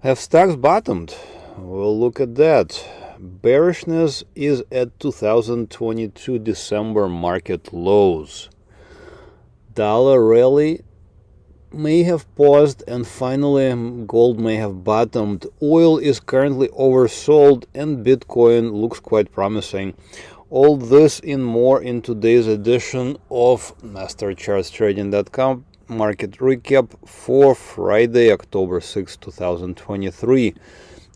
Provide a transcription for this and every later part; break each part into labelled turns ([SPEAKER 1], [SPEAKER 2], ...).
[SPEAKER 1] Have stocks bottomed? We'll look at that. Bearishness is at 2022 December market lows. Dollar rally may have paused, and finally gold may have bottomed. Oil is currently oversold and Bitcoin looks quite promising. All this and more in today's edition of MasterChartsTrading.com market recap for Friday, October 6, 2023.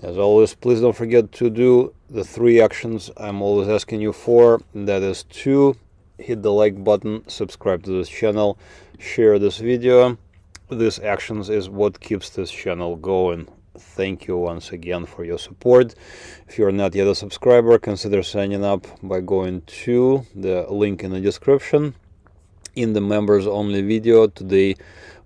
[SPEAKER 1] As always, please don't forget to do the 3 actions I'm always asking you for. That is to hit the like button, subscribe to this channel, share this video. These actions is what keeps this channel going. Thank you once again for your support. If you're not yet a subscriber, consider signing up by going to the link in the description. In the members only video today,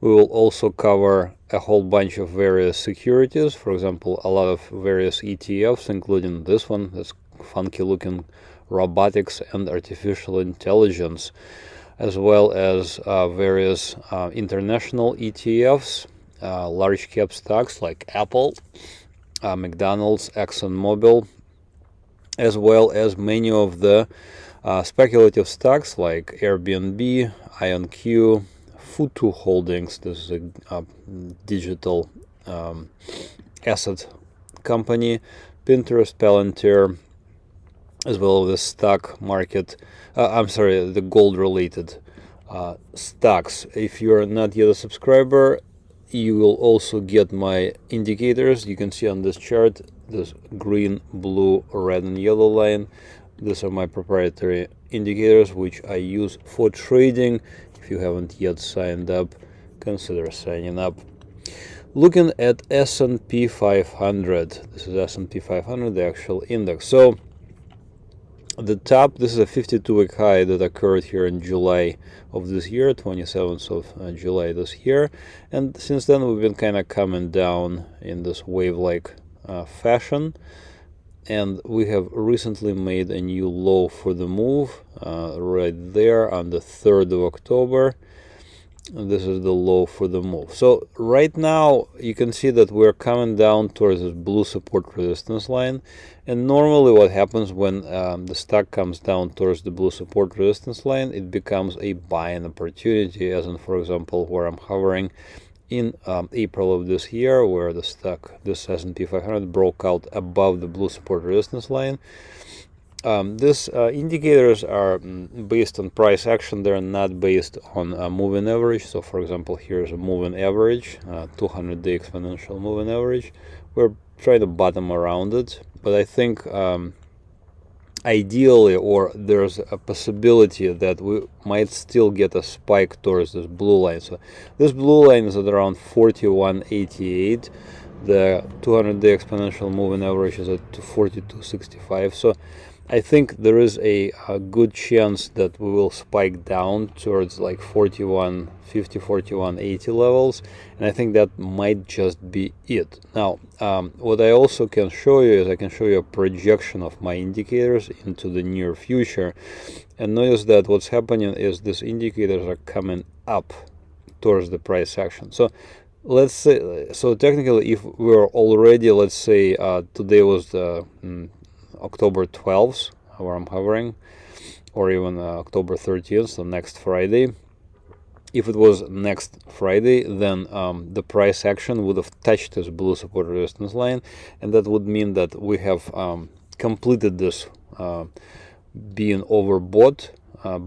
[SPEAKER 1] we will also cover a whole bunch of various securities. For example, a lot of various ETFs, including this one, this funky looking robotics and artificial intelligence, as well as various international ETFs, large cap stocks like Apple, McDonald's, ExxonMobil, as well as many of the speculative stocks like Airbnb, IonQ, Futu Holdings. This is a digital asset company, Pinterest, Palantir, as well as the stock market. The gold-related stocks. If you're not yet a subscriber, you will also get my indicators. You can see on this chart this green, blue, red, and yellow line. These are my proprietary indicators which I use for trading. If you haven't yet signed up, consider signing up. Looking at S&P 500. This is S&P 500, the actual index. So the top, this is a 52-week high that occurred here in July of this year, 27th of July this year. And since then, we've been kind of coming down in this wave-like fashion. And we have recently made a new low for the move right there on the 3rd of October. And this is the low for the move. So right now you can see that we're coming down towards this blue support resistance line. And normally what happens when the stock comes down towards the blue support resistance line, it becomes a buying opportunity, as in, for example, where I'm hovering in April of this year, where the stock, this S&P 500, broke out above the blue support resistance line. These indicators are based on price action. They're not based on a moving average. So, for example, here's a moving average, 200-day exponential moving average. We're trying to bottom around it, but I think ideally, or there's a possibility that we might still get a spike towards this blue line. So this blue line is at around 41.88. The 200-day exponential moving average is at 42.65. So I think there is a good chance that we will spike down towards like 41.50, 41.80 levels, and I think that might just be it. Now, what I also can show you is I can show you a projection of my indicators into the near future, and notice that what's happening is these indicators are coming up towards the price action. So let's say, so technically, if we're already, let's say today was the October 12th, where I'm hovering, or even October 13th, so next Friday. If it was next Friday, then the price action would have touched this blue support resistance line, and that would mean that we have completed this being overbought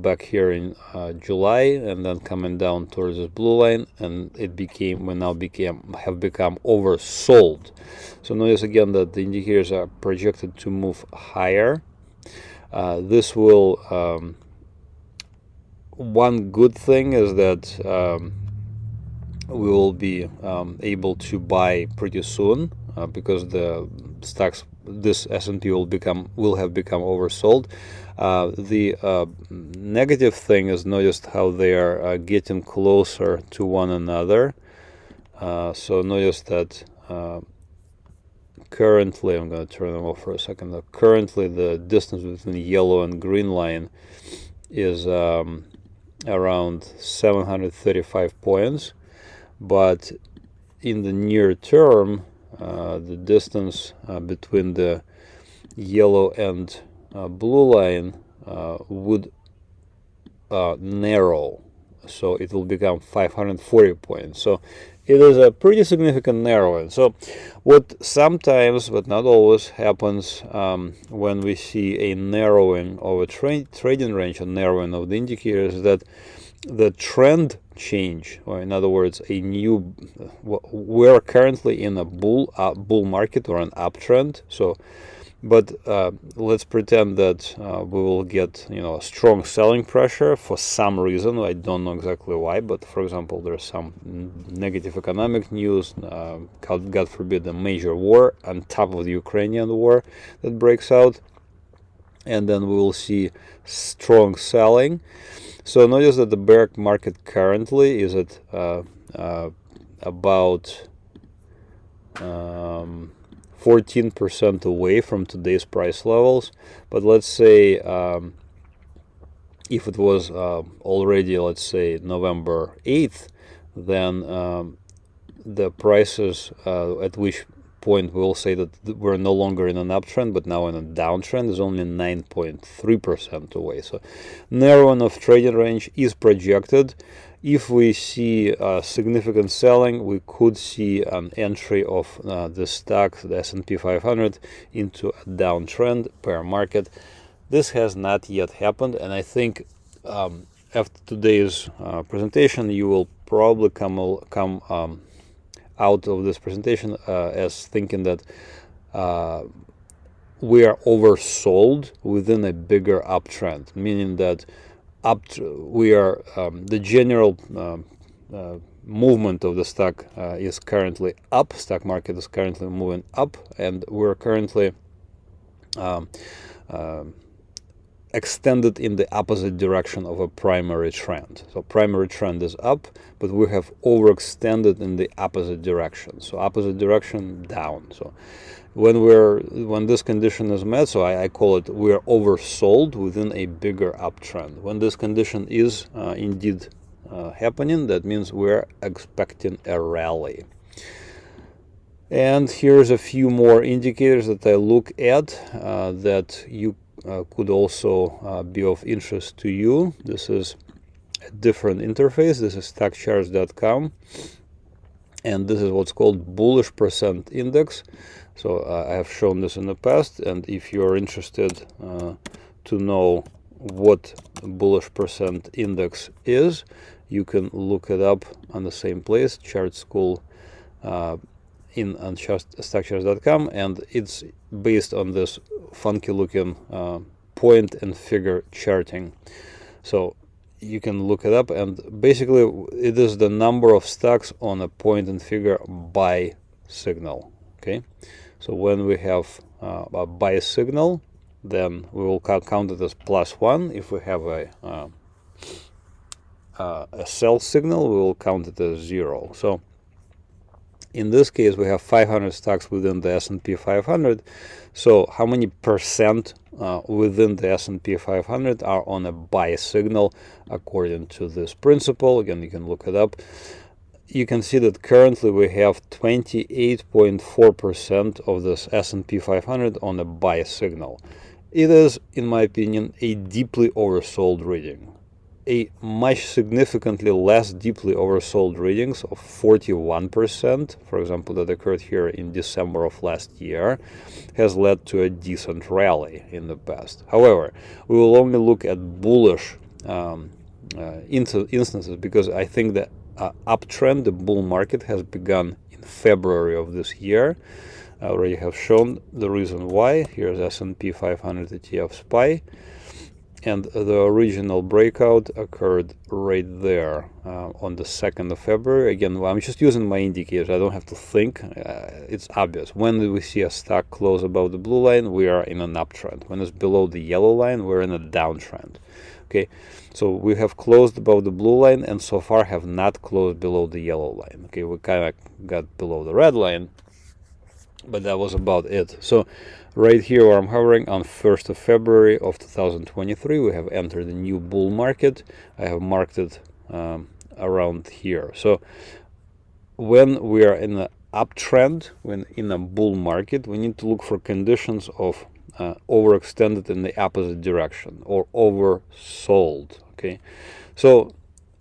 [SPEAKER 1] back here in July, and then coming down towards this blue line, and we have become oversold. So notice again that the indicators are projected to move higher. This will one good thing is that we will be able to buy pretty soon because the stocks, this S&P will have become oversold. The negative thing is notice how they are getting closer to one another. So notice that currently, I'm going to turn them off for a second. Currently, the distance between the yellow and green line is around 735 points, but in the near term, the distance between the yellow and blue line would narrow, so it will become 540 points. So it is a pretty significant narrowing. So what sometimes, but not always, happens when we see a narrowing of a trading range, a narrowing of the indicators, is that the trend change, or in other words, we're currently in a bull market or an uptrend. So but let's pretend that we will get a strong selling pressure for some reason. I don't know exactly why, but for example, there's some negative economic news, God forbid a major war on top of the Ukrainian war that breaks out, and then we will see strong selling. So notice that the bear market currently is at about 14% away from today's price levels. But let's say if it was already, let's say, November 8th, then the prices at which point we'll say that we're no longer in an uptrend but now in a downtrend is only 9.3% away. So narrowing of trading range is projected. If we see significant selling, we could see an entry of the stock, the S&P 500, into a downtrend per market. This has not yet happened, and I think after today's presentation, you will probably come out of this presentation as thinking that we are oversold within a bigger uptrend, meaning that the general movement of the stock is currently up. Stock market is currently moving up, and we're currently extended in the opposite direction of a primary trend. So primary trend is up, but we have overextended in the opposite direction. So opposite direction down. So when this condition is met, so I call it we're oversold within a bigger uptrend. When this condition is indeed happening, that means we're expecting a rally. And here's a few more indicators that I look at that you could also be of interest to you. This is a different interface. This is StockCharts.com, and this is what's called Bullish percent index. So I have shown this in the past, and if you're interested to know what Bullish percent index is, you can look it up on the same place, Chart School, on StockCharts.com, and it's based on this funky looking point and figure charting. So you can look it up, and basically it is the number of stocks on a point and figure buy signal. Okay, so when we have a buy signal, then we will count it as +1. If we have a sell signal, we will count it as 0. So in this case, we have 500 stocks within the S&P 500. So how many percent within the S&P 500 are on a buy signal according to this principle? Again, you can look it up. You can see that currently we have 28.4% of this S&P 500 on a buy signal. It is, in my opinion, a deeply oversold reading. A much significantly less deeply oversold readings of 41%, for example, that occurred here in December of last year, has led to a decent rally in the past. However, we will only look at bullish instances, because I think the uptrend, the bull market, has begun in February of this year. I already have shown the reason why. Here's S&P 500 ETF SPY. And the original breakout occurred right there on the 2nd of February. Again, I'm just using my indicators. I don't have to think. It's obvious. When we see a stock close above the blue line, we are in an uptrend. When it's below the yellow line, we're in a downtrend. Okay, so we have closed above the blue line and so far have not closed below the yellow line. Okay, we kind of got below the red line, but that was about it. So right here where I'm hovering on 1st of February of 2023, we have entered a new bull market. I have marked it around here. So when we are in the uptrend, when in a bull market, we need to look for conditions of overextended in the opposite direction or oversold. Okay, so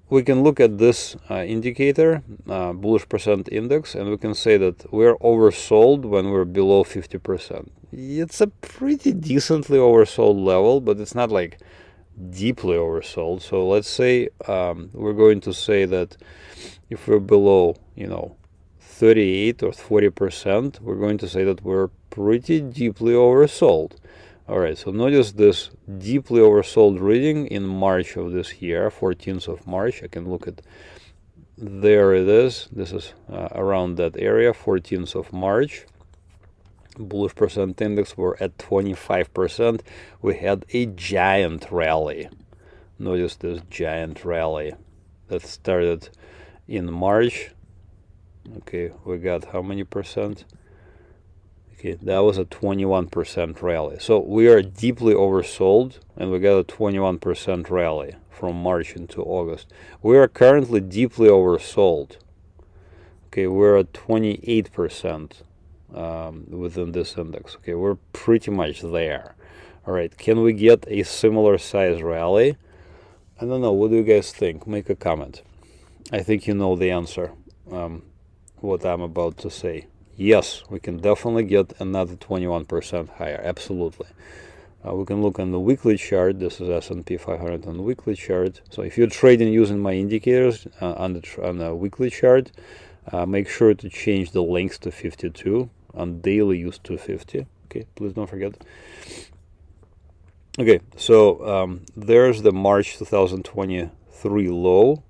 [SPEAKER 1] we can look at this indicator, bullish percent index, and we can say that we're oversold when we're below 50%. It's a pretty decently oversold level, but it's not like deeply oversold. So let's say we're going to say that if we're below, 38 or 40%, we're going to say that we're pretty deeply oversold. All right, so notice this deeply oversold reading in March of this year, 14th of March. I can look at, there it is. This is around that area, 14th of March. Bullish percent index were at 25%. We had a giant rally. Notice this giant rally that started in March. Okay, we got how many percent? Okay, that was a 21% rally. So we are deeply oversold, and we got a 21% rally from March into August. We are currently deeply oversold. Okay, we're at 28% within this index. Okay, we're pretty much there. All right, can we get a similar size rally? I don't know. What do you guys think? Make a comment. I think you know the answer, what I'm about to say. Yes, we can definitely get another 21% higher. Absolutely. We can look on the weekly chart. This is S&P 500 on the weekly chart. So if you're trading using my indicators on the weekly chart, make sure to change the links to 52. On daily, use 250. Okay, please don't forget. Okay, so there's the March 2023 low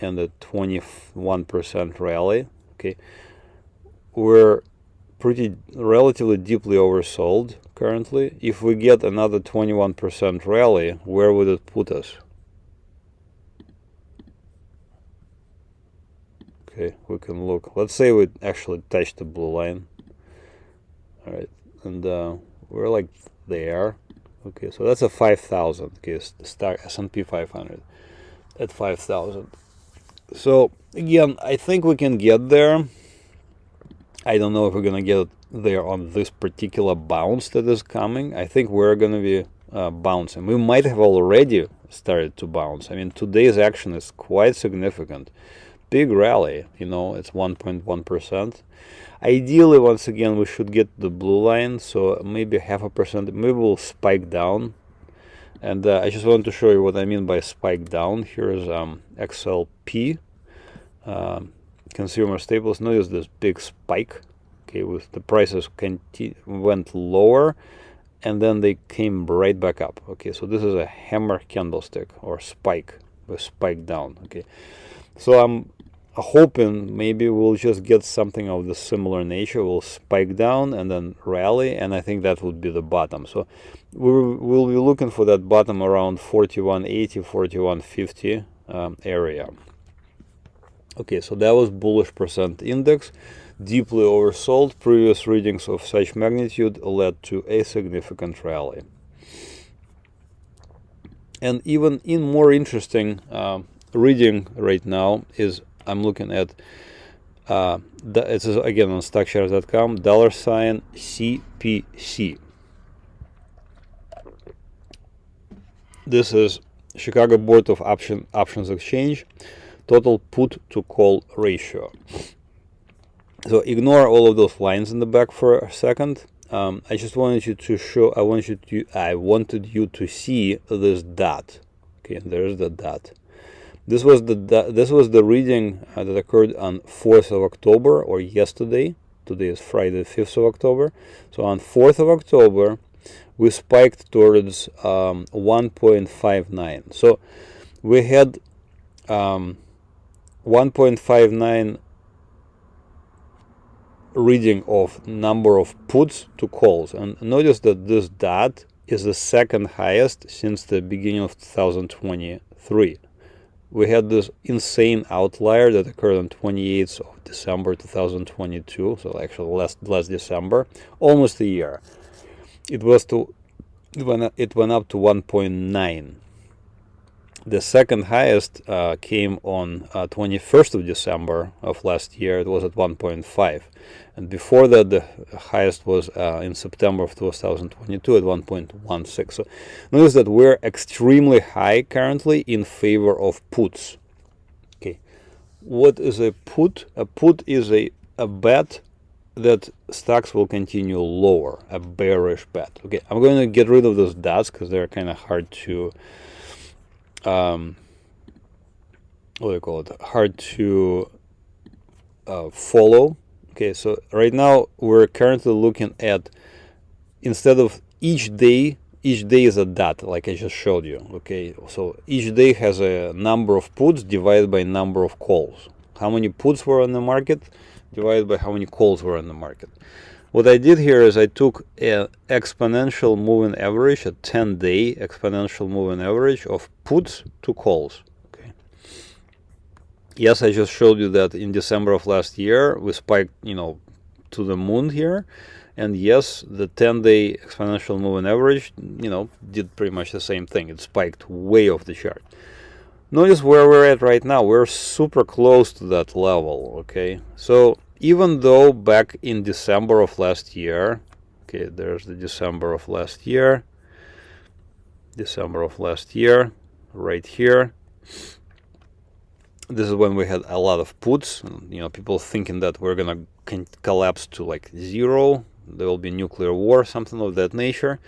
[SPEAKER 1] and the 21% rally. Okay, we're relatively deeply oversold currently. If we get another 21% rally, where would it put us? Okay, we can look. Let's say we actually touch the blue line. All right, and we're like there. Okay, so that's a 5,000. Okay, stock S&P 500 at 5,000. So again, I think we can get there. I don't know if we're gonna get there on this particular bounce that is coming. I think we're gonna be bouncing. We might have already started to bounce. I mean, today's action is quite significant. Big rally, it's 1.1%. Ideally, once again, we should get the blue line, so maybe 0.5%. Maybe we'll spike down. And I just want to show you what I mean by spike down. Here's XLP, consumer staples. Notice this big spike. Okay, with the prices went lower, and then they came right back up. Okay, so this is a hammer candlestick or spike, a spike down. Okay, so I'm hoping maybe we'll just get something of the similar nature. We'll spike down and then rally, and I think that would be the bottom. So we'll be looking for that bottom around 4180, 4150 area. Okay, so that was bullish percent index, deeply oversold. Previous readings of such magnitude led to a significant rally. And even in more interesting reading right now is, I'm looking at, it's again on StockCharts.com, $CPC. This is Chicago Board of Options Exchange, total put to call ratio. So ignore all of those lines in the back for a second. I just wanted you to show, I wanted you to see this dot. Okay, there's the dot. This was the reading that occurred on 4th of October, or yesterday. Today is Friday, 5th of October. So on 4th of October, we spiked towards 1.59. So we had 1.59 reading of number of puts to calls. And notice that this dot is the second highest since the beginning of 2023. We had this insane outlier that occurred on 28th of December 2022, so actually last December, almost a year. It went up to 1.9. The second highest came on 21st of December of last year. It was at 1.5. And before that, the highest was in September of 2022 at 1.16. So notice that we're extremely high currently in favor of puts. Okay, what is a put? A put is a bet that stocks will continue lower, a bearish bet. Okay, I'm going to get rid of those dots because they're kind of hard to what do you call it? Hard to follow. Okay, so right now we're currently looking at, instead of each day is a dot, like I just showed you. Okay, so each day has a number of puts divided by number of calls. How many puts were on the market divided by how many calls were on the market. What I did here is I took an exponential moving average, a 10-day exponential moving average of puts to calls. Okay. Yes, I just showed you that in December of last year we spiked, to the moon here, and yes, the 10-day exponential moving average, did pretty much the same thing. It spiked way off the chart. Notice where we're at right now. We're super close to that level. Okay, so even though back in December of last year, okay, there's the December of last year, right here. This is when we had a lot of puts, people thinking that we're gonna collapse to like zero, there will be nuclear war, something of that nature.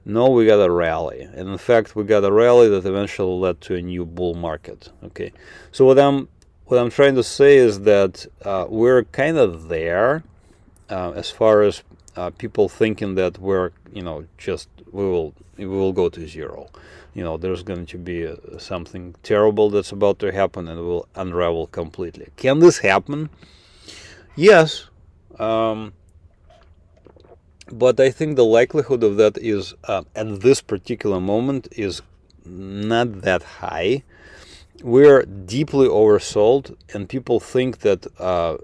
[SPEAKER 1] No, we got a rally, and in fact we got a rally that eventually led to a new bull market. Okay, so what I'm trying to say is that we're kind of there as far as people thinking that we're we will go to zero. There's going to be something terrible that's about to happen and it will unravel completely. Can this happen? Yes, but I think the likelihood of that is at this particular moment is not that high. We're deeply oversold, and people think that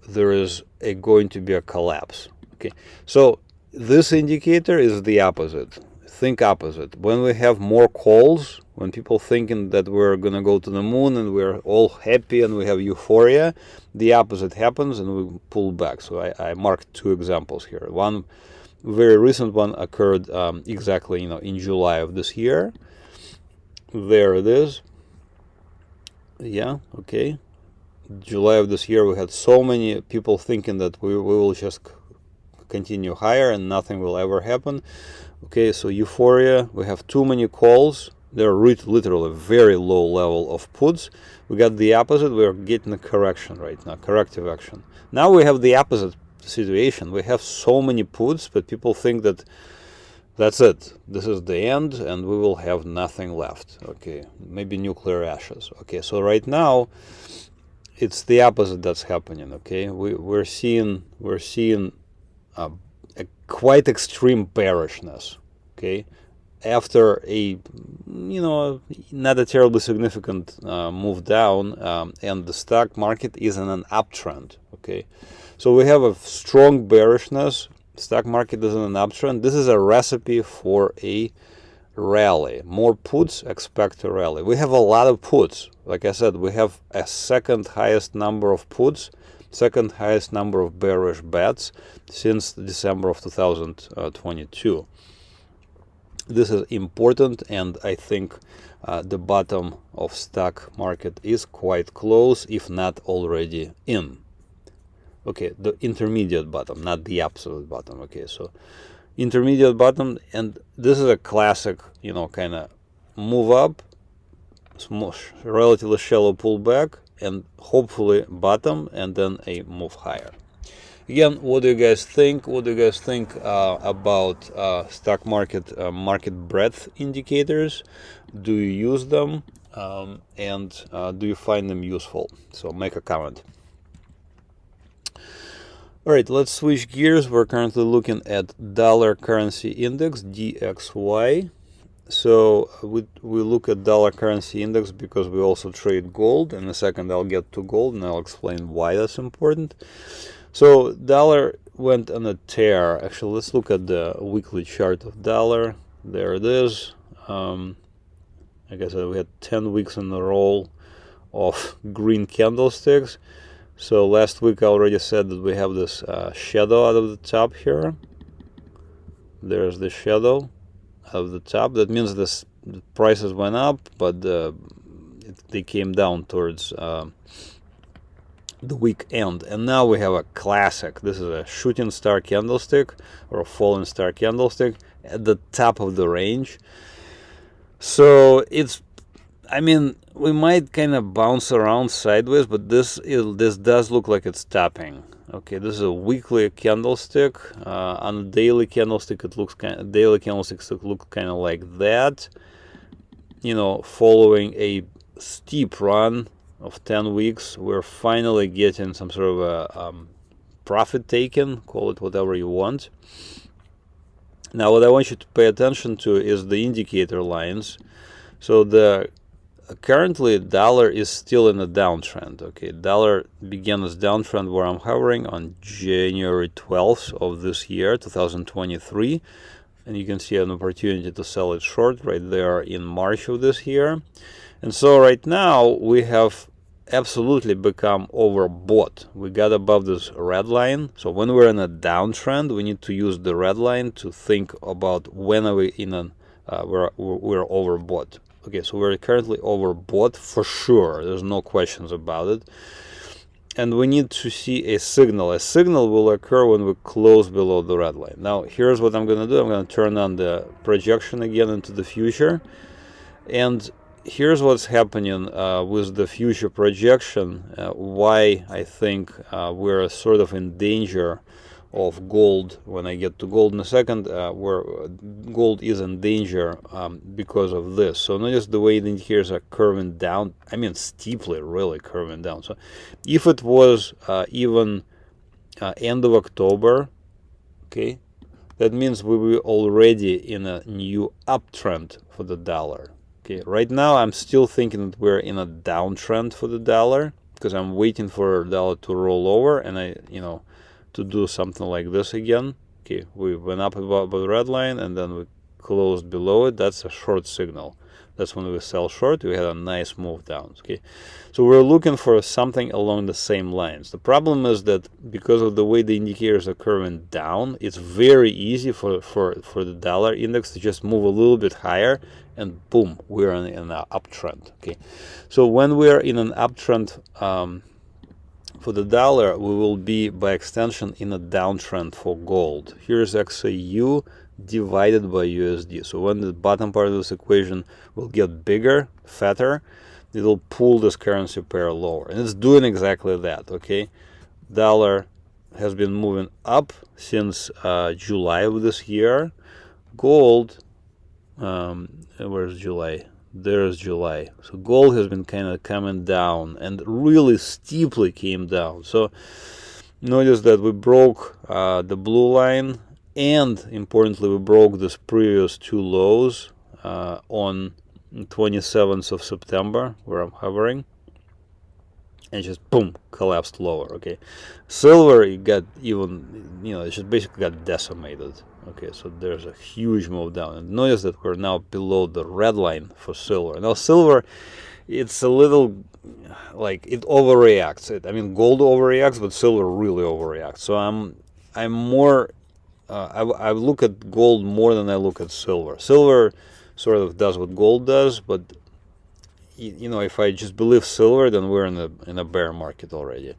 [SPEAKER 1] there is going to be a collapse. Okay, so this indicator is the opposite. Think opposite. When we have more calls, when people thinking that we're gonna go to the moon and we're all happy and we have euphoria, the opposite happens and we pull back. So I marked two examples here. One very recent one occurred exactly in July of this year. There it is. Yeah, okay. July of this year, we had so many people thinking that we will just continue higher and nothing will ever happen. Okay, so euphoria, we have too many calls. They're literally a very low level of puts. We got the opposite. We're getting a correction right now, corrective action. Now we have the opposite situation. We have so many puts, but people think that that's it. This is the end, and we will have nothing left. Okay, maybe nuclear ashes. Okay, so right now, it's the opposite that's happening. Okay, we're seeing a quite extreme bearishness. Okay, after a not a terribly significant move down, and the stock market is in an uptrend. Okay, so we have a strong bearishness. Stock market is in an uptrend. This is a recipe for a rally. More puts, expect a rally. We have a lot of puts. Like I said, we have a second highest number of puts, second highest number of bearish bets since December of 2022. This is important, and I think the bottom of stock market is quite close, if not already in. Okay, the intermediate bottom, not the absolute bottom. Okay, so intermediate bottom, and this is a classic, kind of move up, relatively shallow pullback, and hopefully bottom, and then a move higher. Again, what do you guys think? What do you guys think about stock market market breadth indicators? Do you use them, and do you find them useful? So make a comment. All right, let's switch gears. We're currently looking at dollar currency index, DXY. So we look at dollar currency index because we also trade gold. In a second, I'll get to gold and I'll explain why that's important. So dollar went on a tear. Actually, let's look at the weekly chart of dollar. There it is. Like I said, we had 10 weeks in a row of green candlesticks. So last week I already said that we have this shadow out of the top here. There's the shadow out of the top. That means the prices went up, but they came down towards the week end. And now we have a classic. This is a shooting star candlestick or a falling star candlestick at the top of the range. So it's, I mean, we might kind of bounce around sideways, but this does look like it's tapping. Okay, this is a weekly candlestick. On a daily candlestick, it looks daily candlesticks look kind of like that. You know, following a steep run of 10 weeks, we're finally getting some sort of a profit taken. Call it whatever you want. Now, what I want you to pay attention to is the indicator lines. So currently dollar is still in a downtrend. Okay, dollar began its downtrend where I'm hovering on January 12th of this year, 2023, and you can see an opportunity to sell it short right there in March of this year. And so right now we have absolutely become overbought. We got above this red line. So when we're in a downtrend, we need to use the red line to think about when are we in an we're overbought. Okay, so we're currently overbought for sure. There's no questions about it. And we need to see a signal. A signal will occur when we close below the red line. Now, here's what I'm going to do. I'm going to turn on the projection again into the future. And here's what's happening with the future projection. Why I think we're sort of in danger of gold. When I get to gold in a second, where gold is in danger because of this. So notice the way the indicators are curving down. I mean, steeply, really curving down. So if it was even end of October, okay, that means we were already in a new uptrend for the dollar. Okay, right now I'm still thinking that we're in a downtrend for the dollar because I'm waiting for the dollar to roll over and to do something like this again. Okay, we went up above the red line and then we closed below it. That's a short signal. That's when we sell short. We had a nice move down. Okay, so we're looking for something along the same lines. The problem is that because of the way the indicators are curving down, it's very easy for the dollar index to just move a little bit higher and boom, we're in an uptrend. Okay, so when we're in an uptrend for the dollar, we will be by extension in a downtrend for gold. Here's XAU divided by USD. So when the bottom part of this equation will get bigger, fatter, it will pull this currency pair lower. And it's doing exactly that, okay? Dollar has been moving up since July of this year. Gold, where's July? There's July. So gold has been kind of coming down and really steeply came down. So notice that we broke the blue line, and importantly we broke this previous two lows on 27th of September where I'm hovering, and just boom, collapsed lower. Okay, silver, it got even, it just basically got decimated. Okay, so there's a huge move down, and notice that we're now below the red line for silver. Now silver, it's a little like it overreacts. I mean, gold overreacts, but silver really overreacts. So I'm more I look at gold more than I look at silver. Silver sort of does what gold does, but if I just believe silver, then we're in a bear market already.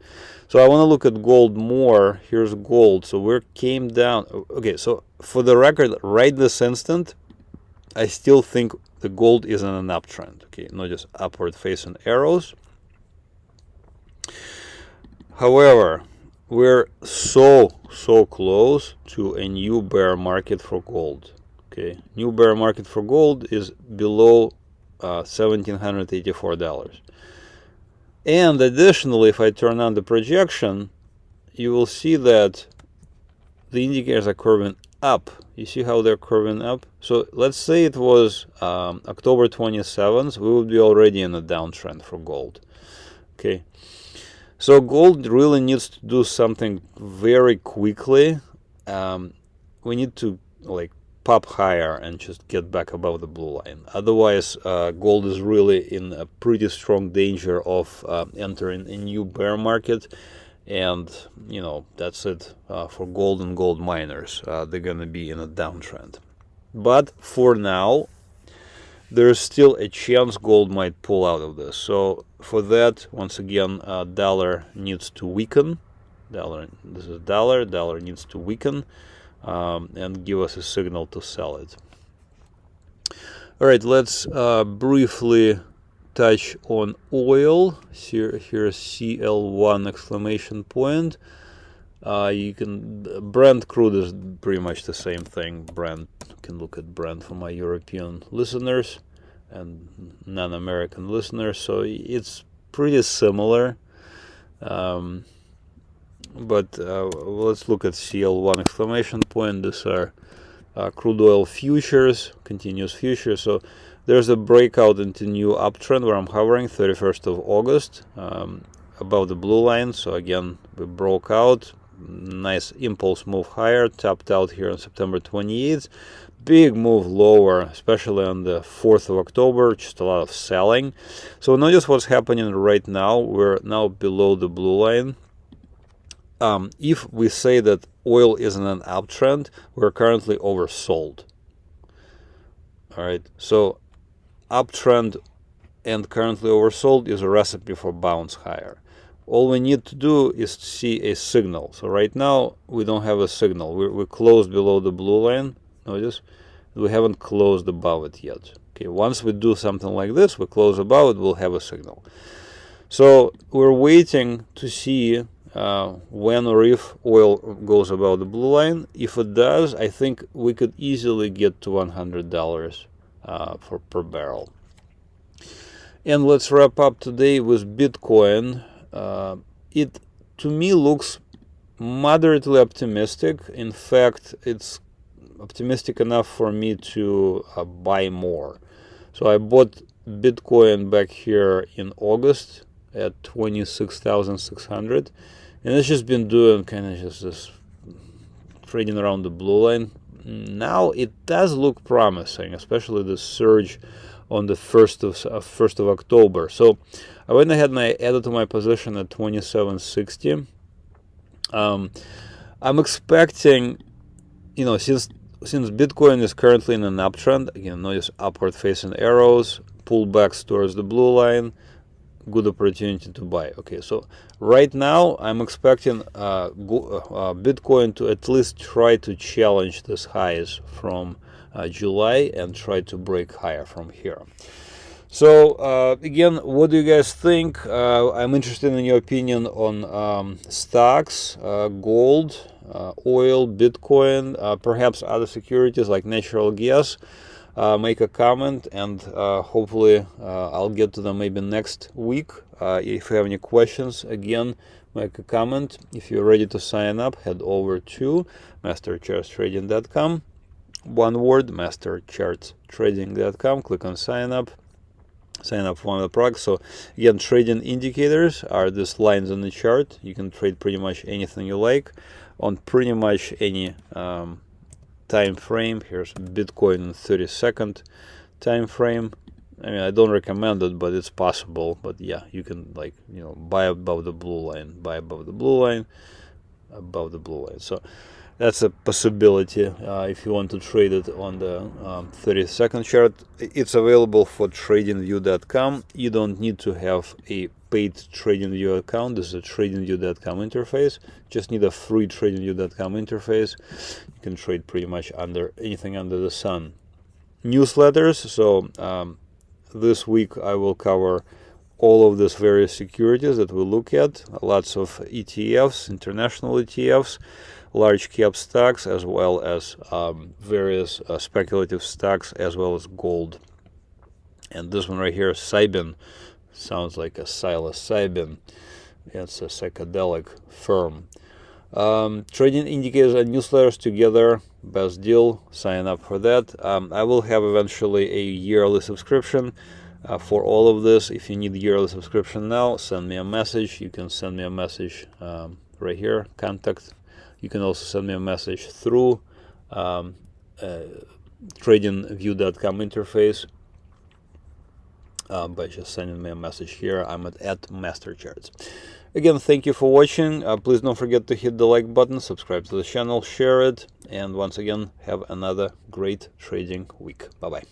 [SPEAKER 1] So I want to look at gold more. Here's gold. So we came down. Okay, so for the record, right this instant, I still think the gold is in an uptrend. Okay, not just upward facing arrows. However, we're so close to a new bear market for gold. Okay, new bear market for gold is below $1,784. And additionally, if I turn on the projection, you will see that the indicators are curving up. You see how they're curving up? So let's say it was October 27th, we would be already in a downtrend for gold. Okay, so gold really needs to do something very quickly. We need to pop higher and just get back above the blue line. Otherwise, gold is really in a pretty strong danger of entering a new bear market. And, you know, that's it for gold and gold miners. They're going to be in a downtrend. But for now, there's still a chance gold might pull out of this. So for that, once again, dollar needs to weaken. This is dollar needs to weaken and give us a signal to sell it. All right, let's briefly touch on oil. Here's CL1 exclamation point. You can, Brent crude is pretty much the same thing. Brent, you can look at Brent for my European listeners and non-American listeners. So it's pretty similar. But let's look at CL1 exclamation point. These are crude oil futures, continuous futures. So there's a breakout into new uptrend where I'm hovering, 31st of August, above the blue line. So again, we broke out. Nice impulse move higher, tapped out here on September 28th. Big move lower, especially on the 4th of October, just a lot of selling. So notice what's happening right now. We're now below the blue line. If we say that oil is in an uptrend, we're currently oversold. All right, so uptrend and currently oversold is a recipe for bounce higher. All we need to do is to see a signal. So right now we don't have a signal. We're closed below the blue line. Notice we haven't closed above it yet. Okay, once we do something like this, we close above it, we'll have a signal. So we're waiting to see when or if oil goes above the blue line. If it does, I think we could easily get to $100 per barrel. And let's wrap up today with Bitcoin. It to me looks moderately optimistic. In fact, it's optimistic enough for me to buy more. So I bought Bitcoin back here in August at 26,600, and it's just been doing kind of just this trading around the blue line. Now it does look promising, especially the surge on the 1st of October. So I went ahead and I added to my position at 2760. I'm expecting, you know, since Bitcoin is currently in an uptrend, again, notice upward facing arrows, pullbacks towards the blue line, good opportunity to buy. Okay, so right now I'm expecting Bitcoin to at least try to challenge this highs from July and try to break higher from here. So again, what do you guys think? I'm interested in your opinion on stocks, gold, oil, Bitcoin, perhaps other securities like natural gas. Make a comment, and hopefully I'll get to them maybe next week. If you have any questions, again, make a comment. If you're ready to sign up, head over to MasterChartsTrading.com. One word, MasterChartsTrading.com. Click on sign up. Sign up for one of the products. So again, trading indicators are these lines on the chart. You can trade pretty much anything you like on pretty much any time frame. Here's Bitcoin in 30-second time frame. I mean, I don't recommend it, but it's possible. But yeah, you can, like, you know, buy above the blue line, buy above the blue line, above the blue line. So that's a possibility if you want to trade it on the 30-second chart. It's available for TradingView.com. You don't need to have a paid TradingView account. This is a TradingView.com interface. Just need a free TradingView.com interface. You can trade pretty much anything under the sun. Newsletters. So this week I will cover all of these various securities that we look at. Lots of ETFs, international ETFs, large cap stocks, as well as various speculative stocks, as well as gold. And this one right here, Cybin, sounds like a psilocybin. It's a psychedelic firm. Trading indicators and newsletters together, best deal. Sign up for that. I will have eventually a yearly subscription for all of this. If you need yearly subscription now, send me a message. You can send me a message right here, contact. You can also send me a message through tradingview.com interface by just sending me a message here. I'm at MasterCharts. Again, thank you for watching. Please don't forget to hit the like button, subscribe to the channel, share it, and once again, have another great trading week. Bye-bye.